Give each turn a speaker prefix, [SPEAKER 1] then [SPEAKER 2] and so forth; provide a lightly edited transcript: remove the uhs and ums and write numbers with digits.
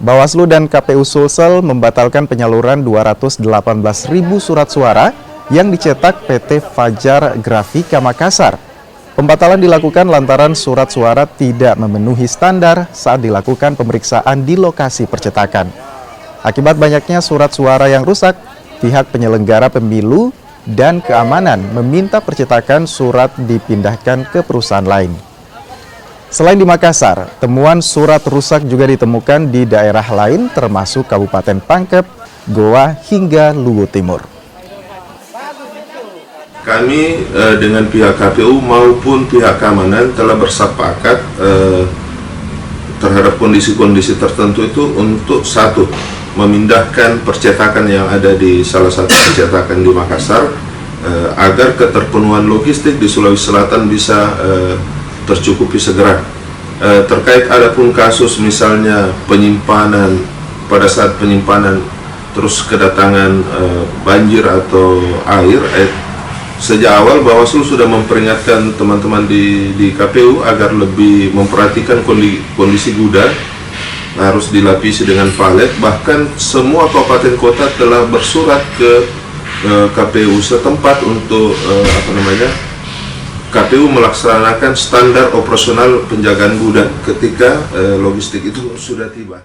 [SPEAKER 1] Bawaslu dan KPU Sulsel membatalkan penyaluran 218.000 surat suara yang dicetak PT Fajar Grafika Makassar. Pembatalan dilakukan lantaran surat suara tidak memenuhi standar saat dilakukan pemeriksaan di lokasi percetakan. Akibat banyaknya surat suara yang rusak, pihak penyelenggara pemilu dan keamanan meminta percetakan surat dipindahkan ke perusahaan lain. Selain di Makassar, temuan surat rusak juga ditemukan di daerah lain termasuk Kabupaten Pangkep, Goa, hingga Luwu Timur.
[SPEAKER 2] Kami dengan pihak KPU maupun pihak keamanan telah bersepakat terhadap kondisi-kondisi tertentu itu untuk satu, memindahkan percetakan yang ada di salah satu percetakan di Makassar agar keterpenuhan logistik di Sulawesi Selatan bisa tercukupi segera. Terkait adapun kasus misalnya penyimpanan, pada saat penyimpanan terus kedatangan banjir atau air, sejak awal Bawaslu sudah memperingatkan teman-teman di KPU agar lebih memperhatikan kondisi gudang, harus dilapisi dengan valet. Bahkan semua kabupaten kota telah bersurat ke KPU setempat untuk KPU melaksanakan standar operasional penjagaan gudang ketika logistik itu sudah tiba.